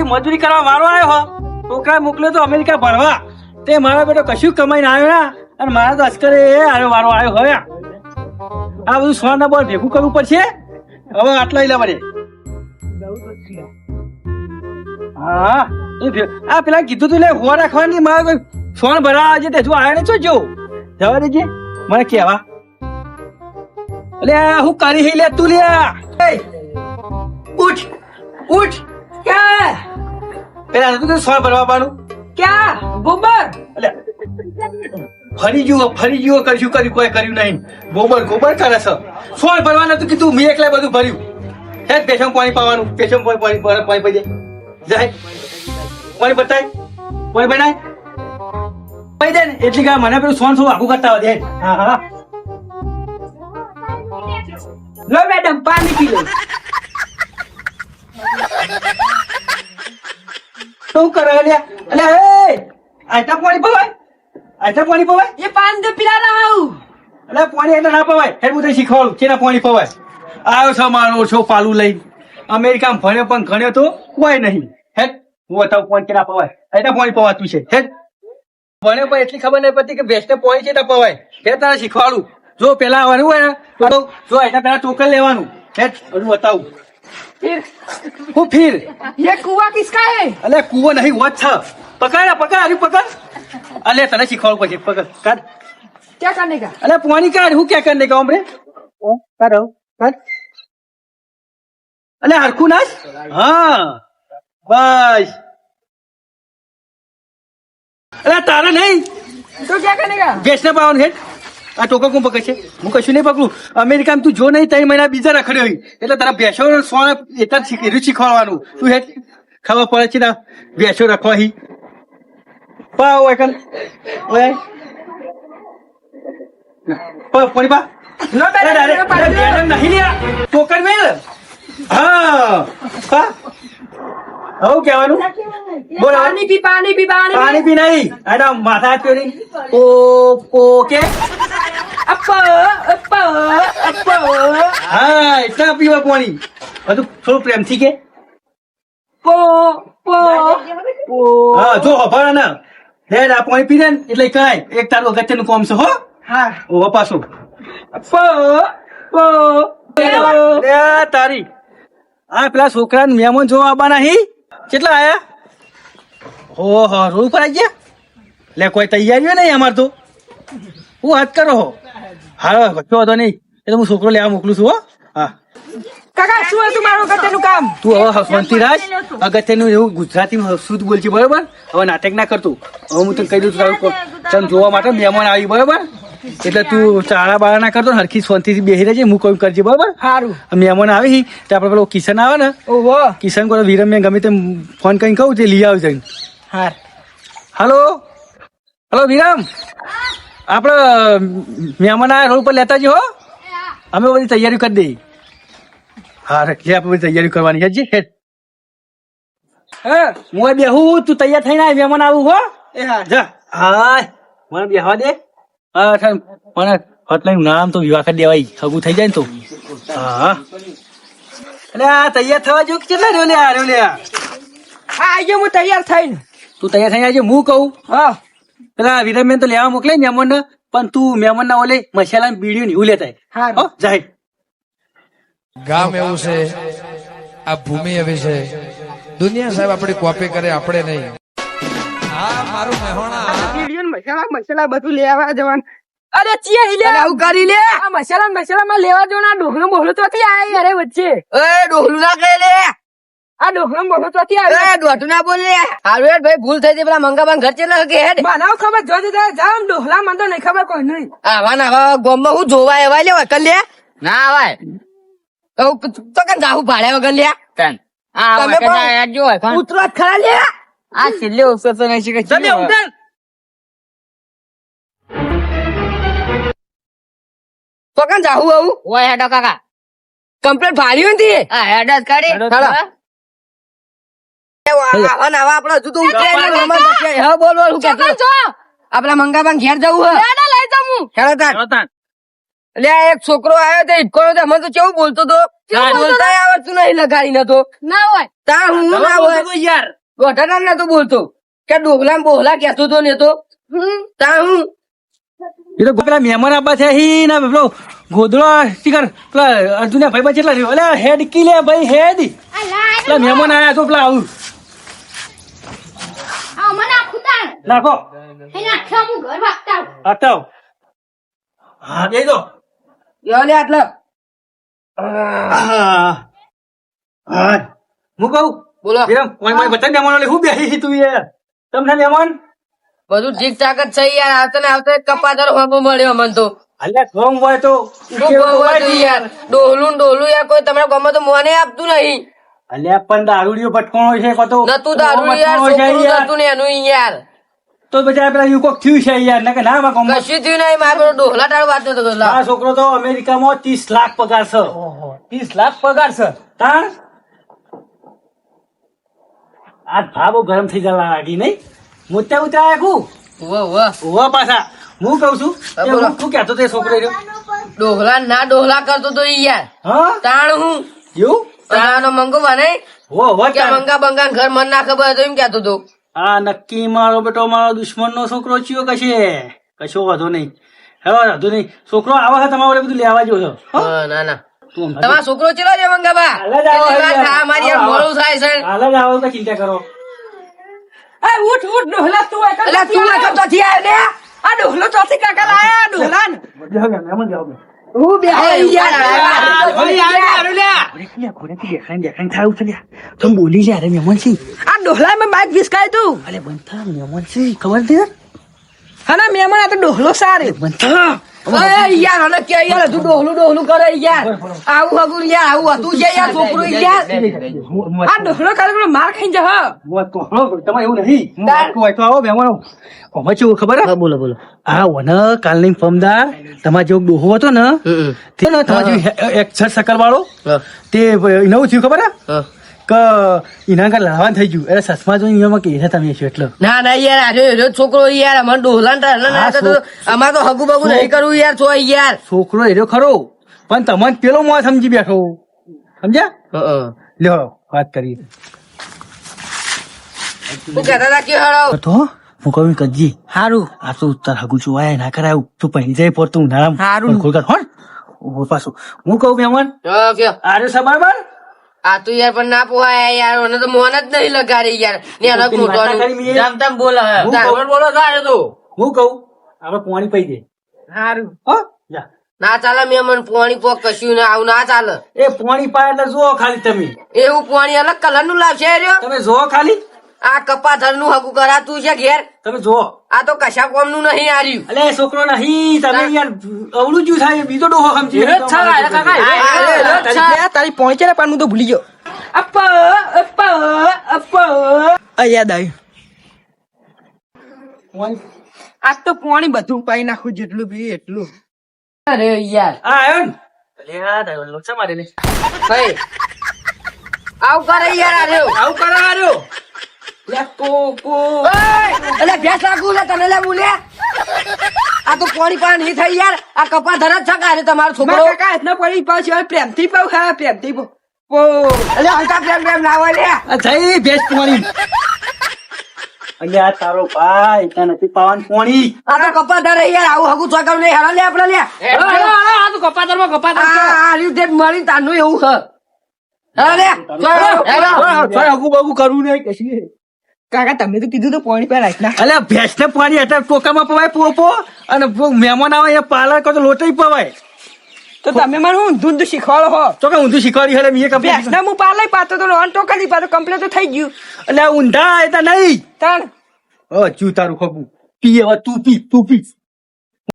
બધી મજૂરી કરવા વારો આવ્યો હો. છોકરા મોકલ્યો તો અમેરિકા ભણવા, તે મારા બેટો કશું કમાઈને આવ્યો ના, અને મારા તો અસ્કરે વારો આવ્યો હવે. આ બધું સોના બોલ ભેગું કરવું પડશે હવે. આટલા લે પડે. હા આ પેલા કીધું તું લે હોવા રાખવાની, મારે સોન ભરાવા છે તે હજુ આવ્યો ને. જો જવા દેજે મને કેવા. અલે હું કરી લે તું લે. ઉઠ ઉઠ. ક્યાં પેલા તું સોન ભરવા પાડું. ક્યાં ગોબર? અલે ફરી જુઓ કરશું કર્યું, કોઈ કર્યું નહીં. ગોબર કરે છે. સોન ભરવાનું હતું કીધું, મેં એકલા બધું ભર્યું. હે પેશમ પાણી પાવાનું, પેશમ પાણી પી દે. જાય પાણી બતાય, પાણી બનાય પી દે ને. એટલી કા મને પેલું સોન થોડું આખું કરતા દે. હા હા લો મેડમ પાણી પી લો. શું કરે લે? અલે એ આટા પાણી પવાય, આટા પાણી પવાય. એ પાણી તો પીલા રહા હું. અલે પાણી એટલે ના પવાય. હે હું તને શીખવાડું કેના પાણી પવાય. આવ્યો છો મારો છો પાલું લઈ અમેરિકામાં ભણ્યો પણ ગણ્યો તો કોઈ નહીં. હે હું બતાવું પાણી કેના પવાય. આટા પાણી પવાતું છે. હે ભણ્યો પણ એટલી ખબર નહીં પડતી કે ભેંસને પાણી કેના પવાય. હે તને શીખવાડું. જો પેલા આવવાનું હોય ને તો જો આટા પેલા ટોકન લેવાનું. હે હજુ બતાવું. હું ફીર ये कुआ किसका है? અલે કુવો નહીં હોત છે. પકડ પકડ. અલે તને શીખવાડું પછી. પકડ કાઢ. क्या करने का? અલે પાણી કાઢ. હું ક્યાં કરને કા હમરે કાઢો કાઢ. અલે હરખું નાચ. હા બસ. અલે તારે નહીં तो क्या करने का? ભેંસને પાવાનું. હેઠ આ ટોકો કોણ પકડ છે? હું કશું નહીં પકડું. અમેરિકામાં તું જો નહીં 3 મહિના બીજા રખડ્યો હોય એટલે તારા ભેંસો સોન એટલા શીખવાડવાનું. તું હેઠ ખબર પડે છે ને ભેંસો રખવા હી પાવ એકન ઓય પાણી પા. लो मैडम पानी लो. નહીં લ્યા ટોકન મેલ. હા પા આવું કહેવાનું. બોલ पानी पी पानी पी पानी પાણી પી નહીં. આના માથા પીઓ નહીં. ઓ કે अप्पा अप्पा अप्पा. હા એટલા પીવા પાણી. બધું થોડું પ્રેમથી કે. पो पो पो. હા જો હભાર ને હેડ આ પાણી પી ને એટલે કાંઈ એક તારું અગત્યનું કામ છે હો. हाँ ઓ પાછું पो पो. તારી આ પેલા છોકરા મહેમાન જોવા આવવાના હી. કેટલા આયા? ઓહો રોડ ઉપર આવી ગયા. લે કોઈ તૈયારીઓ નહીં અમાર તો. હું હાથ કરો હો. હા વચ્ચો હતો નહીં એટલે હું છોકરો લેવા મોકલું છું હો. હા કાકા શું હતું મારું અગત્યનું કામ? તું હવે શાંતિ રાખ. અગત્યનું એવું ગુજરાતીમાં શુદ્ધ બોલছি બરોબર. હવે નાટક ના કરતું. હવે હું તને કહી દઉં છું તને જોવા માટે મહેમાન આવી બરોબર. એટલે તું ચાળા બાળા ના કરતો. હરખી શાંતિથી બેસી રહેજે. હું કોઈ કરજે બરોબર. સારું. મહેમાન આવી તો આપડે પેલો કિશન આવે ને ઓહો. કિશન કોઈ વિરમ મેં ગમે તેમ ફોન કરીને કહું તે લઈ આવજે. હા હલો વિરમ આપડે મહેમાન આ રોડ પર લેતા જ હો. અમે બધી તૈયારી કરી દઈએ. હા લે આપણે બધી તૈયારી કરવાની છે. હા હું બેહું તું તૈયાર થઈને આવ. મહેમાન આવું હો. એ હા. જા હા મને બેહવા દે. હા મને હટલાઈ નામ તો વિવાહ કરી દેવાય. હગું થઈ જાય ને તો. હા એટલે આ તૈયાર થવા જો કેટલા રહ્યો લે. હા આજે હું તૈયાર થઈને. તું તૈયાર થઈ આજે હું કહું. હા પેલા વિરમબેન તો લેવા મોકલે મહેમાન ને પણ તું મહેમાન ના ઓલે મસાલા બીડીઓ ને એવું લેતા હા. જાય. ગામ એવું છે, આ ભૂમિ એવી છે. દુનિયા સાહેબ આપણી કોપી કરે, આપણે નહીં. હા મારું મહેણા મસાલા બધું લેવા જવાનું. અરે ચિયા હિલે આવું કરી લે. આ મસાલા માં લેવા જવાના. ડોહલો મોહલો તો આયા યાર વચ્ચે. એ ડોહલું ના કહે લે. આ ડોહલો મોહલો તો આયા. એ ડોટું ના બોલ લે. હારું હેડ ભાઈ ભૂલ થઈ ગઈ. પેલા મંગાબાન ઘર ચેલા કે હેડ બનાવ ખબર જોજે જામ. ડોહલા મને તો નહીં ખબર કોઈ નહીં. આવા ના ગોમમાં હું જોવા એવા લે વકલ લે ના આવાય તો કન જાહુ ભાડે વગર લે તન આ વકલ જો ઉતરો ખરા લે. આ છેલ્લે ઓસો તો નહીં શીખે. ચલે ઉતર. તો કન જાહુ આવું ઓય હેડો કાકા કમ્પ્લેટ ભારી હતી. હા હેડ જ કરી આપડે હજુ તો ઉતરે. હા બોલ બોલ. આપડા મંગાબાન ઘેર જવું હે. લઈ જાઉં હેડો તાર. એટલે આ એક છોકરો આવ્યો તો ઈટકો તો અમે તો કેવું બોલતો તો બોલતા આવડતું નહીં લગાડીને તો ના હોય તાર હું ના હોય યાર ગોઠાના નતો બોલતો કે ડોગલા ને બોહલા કહેતો તો ને તો તાર હું એ તો પેલા મહેમાન આબા છે હી ના પેલો ગોદડો શિખર પેલા અર્જુના ભાઈ બા કેટલા રહ્યો અલ્યા હેડ કી લે ભાઈ હેડ પેલા મહેમાન આયા તો પેલા આવું આ મને આખું તાણ નાખો એને આખા હું ઘર વાગતા આવું. આતાવ હા દે દો યો લે આટલો હા હું કહું બોલો વિરમ કોઈ કોઈ બતા મહેમાનો લે હું બેહી તું યાર તમને મહેમાન બધું ઠીક ઠાક જ છે યાર આવતા ને આવતા કપાદર હોબો મળ્યો મને તો અલ્યા ગમ હોય તો યાર ડોહલું યાર કોઈ તમને ગમે તો મોને આપતું નહીં અલ્યા પણ દારૂડિયો ભટકોણો છે પતો નતું દારૂ યાર છોકરું નતું ને એનું યાર તો બચારા પેલા યુકોક થયું છે યાર ના કે ના માં ગમ કશું થયું નહીં મારે પેલો ડોહલા ટાળ વાત નતો કરતો આ છોકરો તો અમેરિકામાં 30 લાખ પગાર છે 30 લાખ પગાર છે તાણ આ ભાવ ગરમ થઈ જવા લાગી નહીં મોટા ઉતરા આખું ઓવા પાછા હું કઉ છું હા, એ બોલો. હું શું કહેતો તે છોકરો રહ્યો ડોહલા ના ડોહલા કરતો તો ઈ યાર હા તાણ હું એવું તાનો મંગો બને હો હો કે મંગા બંગા ઘર મન ના ખબર તો એમ કહેતો તો આ નક્કી મારો બેટો મારો દુશ્મન નો છોકરો ચિયો કશે કશો વાંધો નહીં હવે વાંધો નહીં છોકરો આવે છે તમારે બધું લેવા જો છો ના ના તું તમારો છોકરો ચેલો છે મંગા બા હાલ જ આવો યાર. મારી યાર મોડું થાય છે હાલ જ આવો તો ચિંતા કરો ઉઠ ડોહલા તું એટલે તું આ કમ થી આવ્યો ને આ ડોહલો ચોથી કાકા લાયા ડોહલા ને મહેમાન જાઓ હું બે યાર તમે બોલી લે અરે મહેમાન છે આ ડોહલા માં બાઈક વિસકાય તું અરે બનતા મહેમાન છે ખબર છે હા મહેમાન આ તો ડોહલો સારે બનતા યાર અને કે યાર તું ડોહલું કરે યાર આવું હગું યાર આવું હતું છે યાર છોકરું યાર આ ડોહલો કરે માર ખાઈ જા તમારે એવું નહીં હોય તો આવો મહેમાનો અમે કેવું ખબર હે બોલો બોલો આ વન કાલની ફમદાર તમારે જેવો ડોહો હતો ને તે ને તમારે જેવું એક સકલ વાળો તે નવું થયું ખબર હે કે એના આગળ લાવવાનું થઈ ગયું એટલે સસમા જોઈને એમાં કે તમે છો એટલે ના ના યાર આજે છોકરો યાર અમાર ડોહલા ના તો અમાર તો હગુ બગુ નહીં કરવું યાર છો યાર છોકરો એર્યો ખરો પણ તમને પેલો મોં સમજી બેઠો સમજ્યા લ્યો વાત કરી તું કહેતા હતા કે હળો તો હું કહું કજી હારું આ તો તાર હગુ જોવાય ના કરાયું તું પહેરી જાય પર તું ઉનાળામાં હારું. ખોલકાર હોન પાછું હું કહું મહેમાન આરે સબર આ તો યાર પણ ના પોહાય યાર મને તો મોન જ નહીં લગાડી યાર ને એનો મોટો બોલો હું કહું આપડે પાણી પી દે હારું હો જા ના ચાલે મેં મને પોણી પોક કશું ને આવું ના ચાલે એ પાણી પાય એટલે જુઓ ખાલી તમે એવું પોણી અલગ કલર નું લાવશે રહ્યો તમે જુઓ ખાલી આ કપાધર નું હગું કરાતું છે ઘેર તમે જુઓ આ તો કશા કોમ નું નહીં આર્યું અલે છોકરો નહીં તમે યાર અવળું જ્યું થાય બીજો ડોહો સમજી તારી પોણી છે ને પણ હું તો ભૂલી ગયો યાદ આવ્યું આજ તો પોણી બધું પાઈ નાખું જેટલું પી એટલું અરે યાર આ આવ્યો ને અલે આ દાયો લોચા મારે લે ભાઈ આવું કરે યાર આર્યો આવું કરો આર્યો લે કોકો એટલે ભેંસ લાગુ લે તને લે બોલે આ તો પોણી પણ નહીં થઈ યાર આ કપા ધર જ છકારે તમારો છોકરો કાકા એટલા પડી પાછો પ્રેમથી પાવ ખા પ્રેમથી પો એટલે હલકા પ્રેમ ના હોય લે આ જઈ ભેજ પાણી અલે આ તારો ભાઈ ત્યાં નથી પાવાનું પાણી આ તો કપા ધર યાર આવું હગું છકાવ નહીં હેરા લે આપણે લે આ તો કપા માં કપા ધર આ રીતે મળી તાનું એવું હ હેરા લે હગુ બગુ કરવું નહીં કશી કાકા તમે તો કીધું તો પોણી પર રાખ ના અલે ભેંસ ને પાણી એટલે ટોકામાં પવાય પોપો અને મહેમાન આવે એ પાલર કરો તો લોટઈ પવાય તો તમે મને હું દૂધ શીખવાડો હો તો કે ઊંધું શીખવાડી એટલે મેં ભેંસ ના હું પાલે પાતો તો રોન ટોકા દી પાતો કમ્પ્લીટ તો થઈ ગયું એટલે ઊંધા એ તો નહીં તાણ ચૂ તારું ખબું પી હવે તું પી